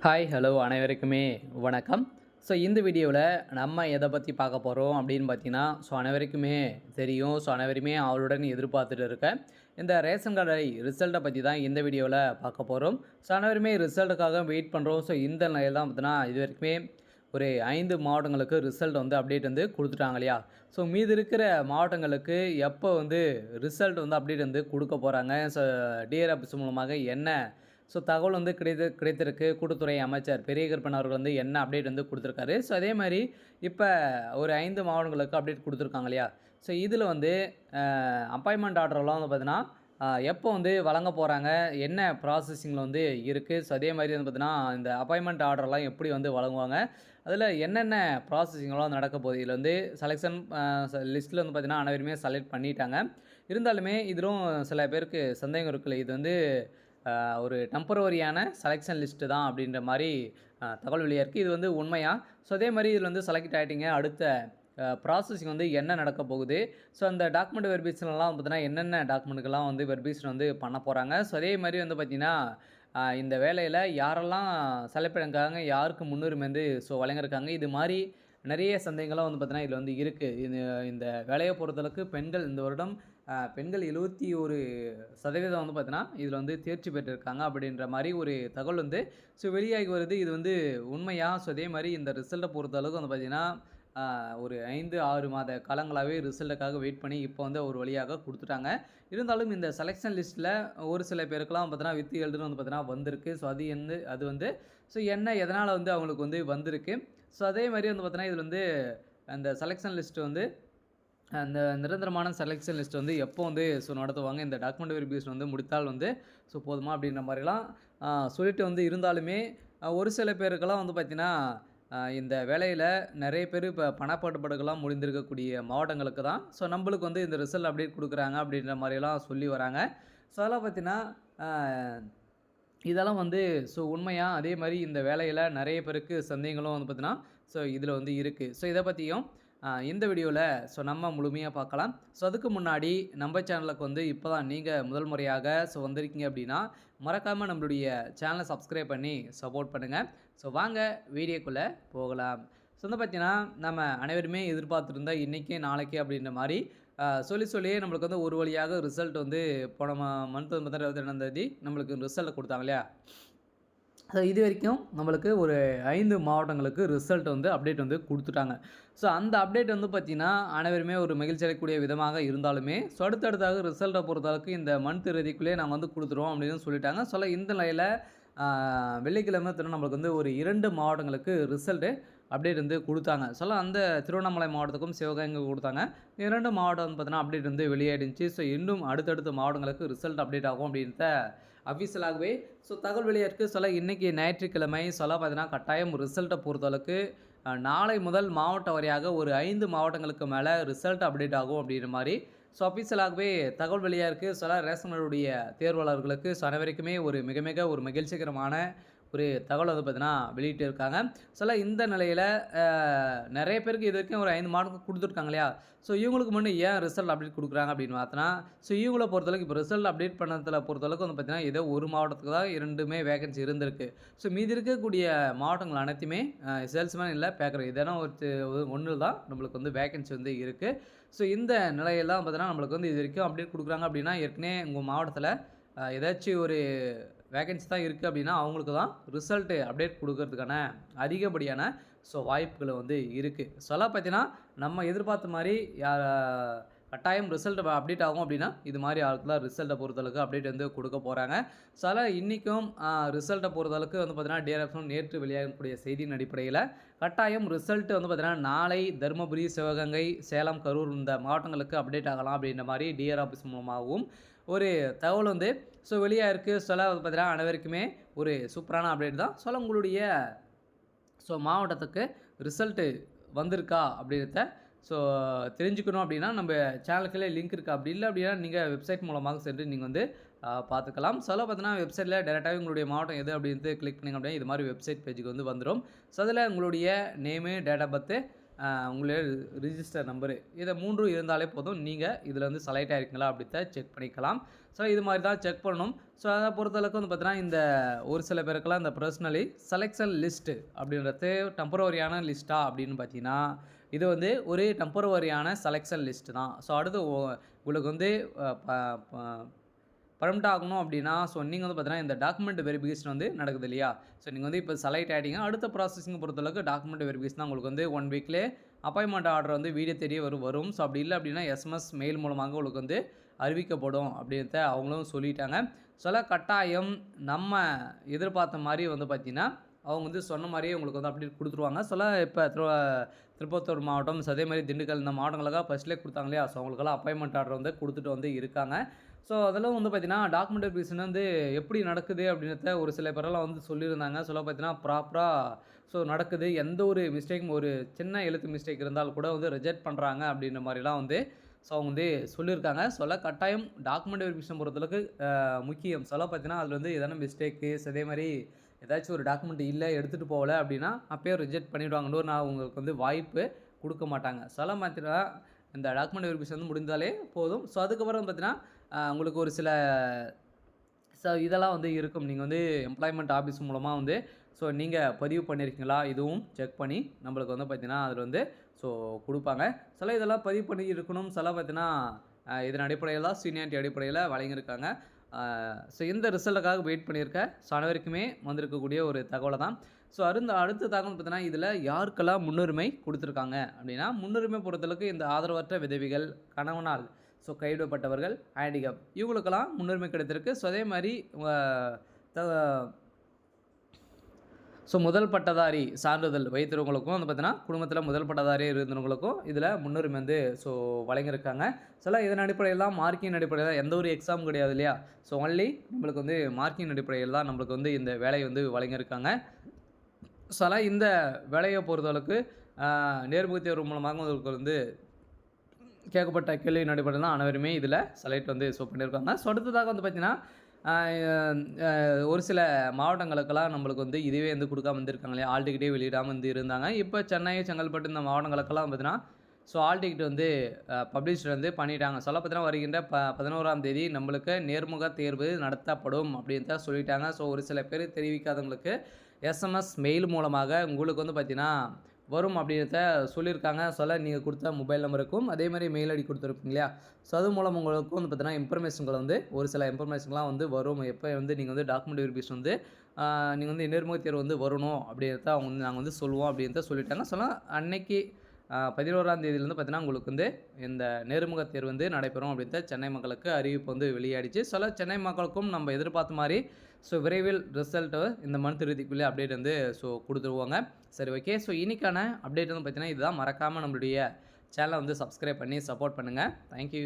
Hi hello அனைவருக்குமே வணக்கம். So இந்த வீடியோவில் நம்ம எதை பற்றி பார்க்க போகிறோம் அப்படின்னு பார்த்தீங்கன்னா, அனைவருக்குமே தெரியும். அனைவருமே அவளுடன் எதிர்பார்த்துட்டு இருக்க இந்த ரேஷன் கடை ரிசல்ட்டை பற்றி தான் இந்த வீடியோவில் பார்க்க போகிறோம். அனைவருமே ரிசல்ட்டுக்காக வெயிட் பண்ணுறோம். இந்த நிலையில் தான் பார்த்தீங்கன்னா இது வரைக்குமே ஒரு 5 மாவட்டங்களுக்கு ரிசல்ட் அப்டேட் கொடுத்துட்டாங்க இல்லையா? மீதி இருக்கிற மாவட்டங்களுக்கு எப்போ ரிசல்ட் அப்டேட் கொடுக்க போகிறாங்க. டிஆர் ஆஃபீஸ் மூலமாக என்ன தகவல் கிடைத்திருக்கு. கூட்டுத்துறை அமைச்சர் பெரிய கருப்பன் அவர்கள் என்ன அப்டேட் கொடுத்துருக்காரு. அதே மாதிரி இப்போ ஒரு 5 மாவட்டங்களுக்கு அப்டேட் கொடுத்துருக்காங்க இல்லையா? இதில் அப்பாயின்மெண்ட் ஆர்டர்லாம் பார்த்தீங்கன்னா எப்போ வழங்க போகிறாங்க, என்ன ப்ராசஸிங்கில் இருக்குது. அதே மாதிரி பார்த்தீங்கன்னா இந்த அப்பாயின்மெண்ட் ஆர்டர்லாம் எப்படி வழங்குவாங்க, அதில் என்னென்ன ப்ராசஸிங்லாம் நடக்க போகுது. இதில் செலெக்ஷன் லிஸ்ட்டில் பார்த்தீங்கன்னா அனைவருமே செலக்ட் பண்ணிட்டாங்க. இருந்தாலுமே இதிலும் சில பேருக்கு சந்தேகம் இருக்குல்ல, இது ஒரு டெம்பரவரியான செலெக்ஷன் லிஸ்ட்டு தான் அப்படின்ற மாதிரி தகவல் வெளியாக இருக்குது. இது உண்மையா? அதே மாதிரி இதில் செலக்ட் ஆகிட்டிங்க, அடுத்த ப்ராசஸிங் என்ன நடக்க போகுது. அந்த டாக்குமெண்ட் வெரிஃபிகேஷன்லாம் பார்த்தீங்கன்னா என்னென்ன டாக்குமெண்ட்டுக்கெல்லாம் வெரிஃபிகேஷன் பண்ண போகிறாங்க. அதே மாதிரி பார்த்தீங்கன்னா இந்த வேலையில் யாரெல்லாம் செலக்ட் பண்ணியிருக்காங்க, யாருக்கு முன்னுரிமை வழங்கியிருக்காங்க, இது மாதிரி நிறைய சந்தேகங்கள்லாம் பார்த்தீங்கன்னா இதில் இருக்குது. இந்த வேலையை பொறுத்தளவுக்கு பெண்கள் இந்த வருடம் பெண்கள் 71% பார்த்தீங்கன்னா இதில் தேர்ச்சி பெற்றிருக்காங்க அப்படின்ற மாதிரி ஒரு தகவல் வெளியாகி வருது. இது உண்மையா? அதே மாதிரி இந்த ரிசல்ட்டை பொறுத்தளவுக்கு பார்த்தீங்கன்னா ஒரு 5-6 மாத காலங்களாகவே ரிசல்ட்டுக்காக வெயிட் பண்ணி இப்போ ஒரு வழியாக கொடுத்துட்டாங்க. இருந்தாலும் இந்த செலெக்ஷன் லிஸ்ட்டில் ஒரு சில பேருக்கெல்லாம் பார்த்தீங்கன்னா வித் எழுதுன்னு பார்த்தீங்கன்னா வந்திருக்கு. அது என்ன எதனால் அவங்களுக்கு வந்திருக்கு. அதே மாதிரி பார்த்தீங்கன்னா இதில் அந்த செலெக்ஷன் லிஸ்ட்டு அந்த நிரந்தரமான செலெக்ஷன் லிஸ்ட் எப்போ நடத்துவாங்க, இந்த டாக்குமெண்ட் வெரிஃபிகேஷன் முடித்தால் போதுமா அப்படின்ற மாதிரிலாம் சொல்லிட்டு இருந்தாலுமே ஒரு சில பேருக்கெல்லாம் பார்த்தீங்கன்னா இந்த வேலையில் நிறைய பேர் இப்போ பணப்பட்டுப்பாடுகள்லாம் முடிந்திருக்கக்கூடிய மாவட்டங்களுக்கு தான் நம்மளுக்கு இந்த ரிசல்ட் அப்டேட் கொடுக்குறாங்க அப்படின்ற மாதிரிலாம் சொல்லி வராங்க. அதெல்லாம் பார்த்தீங்கன்னா இதெல்லாம் உண்மையாக? அதே மாதிரி இந்த வேலையில் நிறைய பேருக்கு சந்தேகங்களும் பார்த்தீங்கன்னா இதில் இருக்குது. இதை பற்றியும் இந்த வீடியோவில் நம்ம முழுமையாக பார்க்கலாம். அதுக்கு முன்னாடி நம்ம சேனலுக்கு இப்போ தான் நீங்கள் முதல் முறையாக வந்திருக்கீங்க அப்படின்னா மறக்காமல் நம்மளுடைய சேனலை சப்ஸ்கிரைப் பண்ணி சப்போர்ட் பண்ணுங்கள். வாங்க வீடியோக்குள்ளே போகலாம். பார்த்தீங்கன்னா நம்ம அனைவருமே எதிர்பார்த்துருந்தா இன்றைக்கி நாளைக்கு அப்படின்ற மாதிரி சொல்லியே நம்மளுக்கு ஒரு வழியாக ரிசல்ட் போன மந்த் 22ஆம் நம்மளுக்கு ரிசல்ட் கொடுத்தாங்க இல்லையா? இது வரைக்கும் நம்மளுக்கு ஒரு 5 மாவட்டங்களுக்கு ரிசல்ட் அப்டேட் கொடுத்துட்டாங்க. அந்த அப்டேட் பார்த்திங்கன்னா அனைவருமே ஒரு மகிழ்ச்சி அடையக்கூடிய விதமாக இருந்தாலுமே அடுத்தடுத்தாக ரிசல்ட்டை பொறுத்தளவுக்கு இந்த மந்த் இறுதிக்குள்ளேயே நாங்கள் கொடுத்துருவோம் அப்படின்னு சொல்லிட்டாங்க. இந்த நிலையில் வெள்ளிக்கிழமை நம்மளுக்கு ஒரு 2 மாவட்டங்களுக்கு ரிசல்ட்டு அப்டேட் கொடுத்தாங்க. அந்த திருவண்ணாமலை மாவட்டத்துக்கும் சிவகங்கை கொடுத்தாங்க. 2 மாவட்டம் பார்த்தீங்கன்னா அப்டேட் வெளியாயிடுச்சு. இன்னும் அடுத்தடுத்த மாவட்டங்களுக்கு ரிசல்ட் அப்டேட் ஆகும் அப்படின்ற அஃபிஷியலாகவே தகவல் வெளியாக இருக்குது. இன்றைக்கி ஞாயிற்றுக்கிழமை பார்த்தீங்கன்னா கட்டாயம் ரிசல்ட்டை பொறுத்தளவுக்கு நாளை முதல் மாவட்ட வாரியாக ஒரு 5 மாவட்டங்களுக்கு மேலே ரிசல்ட் அப்டேட் ஆகும் அப்படின்ற மாதிரி அஃபிஷியலாகவே தகவல் வெளியாக இருக்குது. ரேஷன் கார்டுடைய தேர்வாளர்களுக்கு அனைவருக்குமே ஒரு மிக மிக ஒரு மகிழ்ச்சிகரமான ஒரு தகவல் பார்த்தீங்கன்னா வெளியிட்டு இருக்காங்க. இந்த நிலையில் நிறைய பேருக்கு இது வரைக்கும் ஒரு 5 மாவட்டத்துக்கு கொடுத்துருக்காங்க இல்லையா? இவங்களுக்கு முன்னே ஏன் ரிசல்ட் அப்டேட் கொடுக்குறாங்க அப்படின்னு பார்த்தோன்னா இவங்கள பொறுத்தளவுக்கு இப்போ ரிசல்ட் அப்டேட் பண்ணதில் பொறுத்தளவுக்கு பார்த்தீங்கன்னா ஏதோ ஒரு மாவட்டத்துக்கு தான் 2மே வேகன்சி இருந்திருக்கு. மீதி இருக்கக்கூடிய மாவட்டங்கள் அனைத்துமே சேல்ஸ்மேன் இல்லை பேக்கர் இதென்னா ஒன்று தான் நம்மளுக்கு வேகன்சி இருக்குது. இந்த நிலையெல்லாம் பார்த்தீங்கன்னா நம்மளுக்கு இது வரைக்கும் அப்டேட் கொடுக்குறாங்க அப்படின்னா ஏற்கனவே உங்கள் மாவட்டத்தில் ஏதாச்சும் ஒரு வேகன்சி தான் இருக்குது அப்படின்னா அவங்களுக்கு தான் ரிசல்ட்டு அப்டேட் கொடுக்கறதுக்கான அதிகப்படியான வாய்ப்புகள் இருக்குது. பார்த்தீங்கன்னா நம்ம எதிர்பார்த்த மாதிரி கட்டாயம் ரிசல்ட் அப்டேட் ஆகும் அப்படின்னா இது மாதிரி ஆளுக்கு தான் ரிசல்ட்டை பொறுத்தளவுக்கு அப்டேட் கொடுக்க போகிறாங்க. இன்றைக்கும் ரிசல்ட்டை பொறுத்தளவுக்கு பார்த்தீங்கன்னா டிஆர்எஃப் நேற்று வெளியாகக்கூடிய செய்தியின் அடிப்படையில் கட்டாயம் ரிசல்ட்டு பார்த்தீங்கன்னா நாளை தருமபுரி, சிவகங்கை, சேலம், கரூர் இந்த மாவட்டங்களுக்கு அப்டேட் ஆகலாம் அப்படின்ற மாதிரி டிஆர் ஆஃபீஸ் மூலமாகவும் ஒரு தகவல் வெளியாக இருக்குது. பார்த்தீங்கன்னா அனைவருக்குமே ஒரு சூப்பரான அப்டேட் தான். உங்களுடைய மாவட்டத்துக்கு ரிசல்ட்டு வந்திருக்கா அப்படின்றத தெரிஞ்சுக்கணும் அப்படின்னா நம்ம சேனலுக்குள்ளே லிங்க் இருக்குது. அப்படி இல்லை அப்படின்னா நீங்கள் வெப்சைட் மூலமாக சென்று நீங்கள் பார்த்துக்கலாம். பார்த்தீங்கன்னா வெப்சைட்டில் டேரெக்டாகவே உங்களுடைய மாவட்டம் எது அப்படின்ட்டு கிளிக் பண்ணிங்க அப்படின்னா இது மாதிரி வெப்சைட் பேஜுக்கு வந்துடும். அதில் உங்களுடைய நேமு, டேட் ஆஃப் பர்த்து, உங்களுடைய ரிஜிஸ்டர் நம்பரு இதை 3 இருந்தாலே போதும். நீங்கள் இதில் வந்து செலக்ட் ஆகிருக்கீங்களா அப்படித்த செக் பண்ணிக்கலாம். ஸோ இது மாதிரி தான் செக் பண்ணணும். ஸோ அதை பொறுத்தளவுக்கு வந்து பார்த்தீங்கன்னா இந்த ஒரு சில பேருக்கெல்லாம் இந்த பர்சனலி செலெக்ஷன் லிஸ்ட்டு அப்படின்றது டெம்பரவரியான லிஸ்ட்டா அப்படின்னு பார்த்தீங்கன்னா இது வந்து ஒரு டெம்பரவரியான செலெக்ஷன் லிஸ்ட்டு தான். ஸோ அடுத்து உங்களுக்கு வந்து பர்மனெண்ட் ஆகணும் அப்படின்னா ஸோ நீங்கள் வந்து பார்த்தீங்கன்னா இந்த டாக்குமெண்ட் வெரிஃபிகேஷன் வந்து நடக்குது இல்லையா. ஸோ நீங்கள் வந்து இப்போ செலக்ட் ஆகிட்டீங்க. அடுத்த ப்ராசஸிங் பொறுத்தளவுக்கு டாக்குமெண்ட் வெரிஃபிகேஷன் தான் உங்களுக்கு வந்து 1 வீக்லேயே அப்பாயின்மெண்ட் ஆர்டர் வந்து வீடியோ தேடி வரும். ஸோ அப்படி இல்லை அப்படின்னா எஸ்எம்எஸ் மெயில் மூலமாக உங்களுக்கு வந்து அறிவிக்கப்படும் அப்படின்றத அவங்களும் சொல்லிட்டாங்க. சில கட்டாயம் நம்ம எதிர்பார்த்த மாதிரி வந்து பார்த்திங்கன்னா அவங்க வந்து சொன்ன மாதிரியே உங்களுக்கு வந்து அப்படி கொடுத்துருவாங்க. சில இப்போ திருப்பத்தூர் மாவட்டம், அதே மாதிரி திண்டுக்கல் இந்த மாவட்டங்களுக்காக ஃபஸ்ட்லேயே கொடுத்தாங்க இல்லையா. ஸோ அவங்களுக்கெல்லாம் அப்பாயின்மெண்ட் ஆர்டர் வந்து கொடுத்துட்டு வந்து இருக்காங்க. ஸோ அதெல்லாம் வந்து பார்த்திங்கன்னா டாக்குமெண்ட் வெரிஃபிகேஷன் வந்து எப்படி நடக்குது அப்படின்றத ஒரு சில பேரெல்லாம் வந்து சொல்லியிருந்தாங்க. சொல்ல பார்த்தீங்கன்னா ப்ராப்பராக ஸோ நடக்குது. எந்த ஒரு மிஸ்டேக்கும் ஒரு சின்ன எழுத்து மிஸ்டேக் இருந்தால் கூட வந்து ரிஜெக்ட் பண்ணுறாங்க அப்படின்ற மாதிரிலாம் வந்து ஸோ அவங்க வந்து சொல்லியிருக்காங்க. சொல்ல கட்டாயம் டாக்குமெண்ட் வெரிஃபிகேஷன் பொறுத்தளவுக்கு முக்கியம். சொல்ல பார்த்தீங்கன்னா அதில் வந்து எதனா மிஸ்டேக்கு அதே மாதிரி ஏதாச்சும் ஒரு டாக்குமெண்ட் இல்லை எடுத்துகிட்டு போகல அப்படின்னா அப்போயே ரிஜெக்ட் பண்ணிவிடுவாங்கன்னு நான் உங்களுக்கு வந்து வாய்ப்பு கொடுக்க மாட்டாங்க. சொல்ல பார்த்தீங்கன்னா இந்த டாக்குமெண்ட் வெரிஃபிகேஷன் வந்து முடிந்தாலே போதும். ஸோ அதுக்கப்புறம் பார்த்தீங்கன்னா உங்களுக்கு ஒரு சில இதெல்லாம் வந்து இருக்கும். நீங்கள் வந்து எம்ப்ளாய்மெண்ட் ஆஃபீஸ் மூலமாக வந்து ஸோ நீங்கள் பதிவு பண்ணியிருக்கீங்களா இதுவும் செக் பண்ணி நம்மளுக்கு வந்து பார்த்திங்கன்னா அதில் வந்து ஸோ கொடுப்பாங்க. சில இதெல்லாம் பதிவு பண்ணி இருக்கணும். சில பார்த்தீங்கன்னா இதன் அடிப்படையில் தான் சீனியாரிட்டி அடிப்படையில் வழங்கியிருக்காங்க. ஸோ இந்த ரிசல்ட்டுக்காக வெயிட் பண்ணியிருக்கேன். ஸோ அனைவருக்குமே வந்திருக்கக்கூடிய ஒரு தகவலை தான். ஸோ அடுத்த தகவல் பார்த்தீங்கன்னா இதில் யாருக்கெல்லாம் முன்னுரிமை கொடுத்துருக்காங்க அப்படின்னா முன்னுரிமை பொறுத்தளவுக்கு இந்த ஆதரவற்ற விதவிகள், கணவனால் ஸோ கைவிடப்பட்டவர்கள், ஹேண்டிகேப் இவங்களுக்கெல்லாம் முன்னுரிமை கிடைத்திருக்கு. ஸோ அதே மாதிரி ஸோ முதல் பட்டதாரி சான்றிதழ் வைத்திருவங்களுக்கும் வந்து பார்த்தீங்கன்னா குடும்பத்தில் முதல் பட்டதாரி இருந்தவங்களுக்கும் இதில் முன்னுரிமை வந்து ஸோ வழங்கியிருக்காங்க. சில இதன் அடிப்படையில் தான் மார்க்கின் அடிப்படையில் தான் எந்த ஒரு எக்ஸாம் கிடையாது இல்லையா. ஸோ ஒன்லி நம்மளுக்கு வந்து மார்க்கின் அடிப்படையில் தான் நம்மளுக்கு வந்து இந்த வேலையை வந்து வழங்கியிருக்காங்க. சில இந்த வேலையை பொறுத்தளவுக்கு நேர்முக தேர்வு மூலமாக உங்களுக்கு வந்து கேட்கப்பட்ட கேள்வியின் அடிப்படையில் தான் அனைவருமே இதில் செலக்ட் வந்து ஸோ பண்ணியிருக்காங்க. ஸோ அடுத்ததாக வந்து பார்த்திங்கன்னா ஒரு சில மாவட்டங்களுக்கெல்லாம் நம்மளுக்கு வந்து இதுவே வந்து கொடுக்காம வந்திருக்காங்க இல்லையா. ஆல் டிக்கெட்டே வெளியிடாமல் வந்து இருந்தாங்க. இப்போ சென்னை, செங்கல்பட்டு இந்த மாவட்டங்களுக்கெல்லாம் பார்த்தீங்கன்னா ஸோ ஆல் டிக்கெட் வந்து பப்ளிஷ்ட் வந்து பண்ணிட்டாங்க. சொல்ல பார்த்தீங்கன்னா வருகின்ற 11ஆம் தேதி நம்மளுக்கு நேர்முக தேர்வு நடத்தப்படும் அப்படின்னு தான் சொல்லிட்டாங்க. ஸோ ஒரு சில பேர் தெரிவிக்காதவங்களுக்கு எஸ்எம்எஸ் மெயில் மூலமாக உங்களுக்கு வந்து பார்த்திங்கன்னா வரும் அப்படின்றத சொல்லியிருக்காங்க. சொல்ல நீங்கள் கொடுத்த மொபைல் நம்பருக்கும் அதே மாதிரி மெயில் ஐடி கொடுத்துருப்பீங்க இல்லையா. ஸோ அது மூலம் உங்களுக்கும் வந்து பார்த்தீங்கன்னா இன்ஃபர்மேஷன்கள் வந்து ஒரு சில இன்ஃபர்மேஷன்லாம் வந்து வரும். எப்போ வந்து நீங்கள் வந்து டாக்குமெண்ட் வெரிஃபிகேஷன் வந்து நீங்கள் வந்து நேர்முக தேர்வு வந்து வரணும் அப்படின்றத அவங்க வந்து நாங்கள் வந்து சொல்லுவோம் அப்படின்றத சொல்லிட்டாங்க. சொன்னால் அன்னைக்கு 11ஆம் தேதியிலேருந்து பார்த்தீங்கன்னா உங்களுக்கு வந்து இந்த நேர்முக தேர்வு வந்து நடைபெறும் அப்படின்றத சென்னை மக்களுக்கு அறிவிப்பு வந்து வெளியாடிச்சு. சில சென்னை மக்களுக்கும் நம்ம எதிர்பார்த்த மாதிரி ஸோ விரைவில் ரிசல்ட்டு இந்த மந்த் இறுதிக்குள்ளே அப்டேட் வந்து ஸோ கொடுத்துருவாங்க. சரி, ஓகே. ஸோ இன்றைக்கான அப்டேட் வந்து பார்த்திங்கன்னா இதுதான். மறக்காமல் நம்மளுடைய சேனலை வந்து சப்ஸ்கிரைப் பண்ணி சப்போர்ட் பண்ணுங்கள். தேங்க்யூ.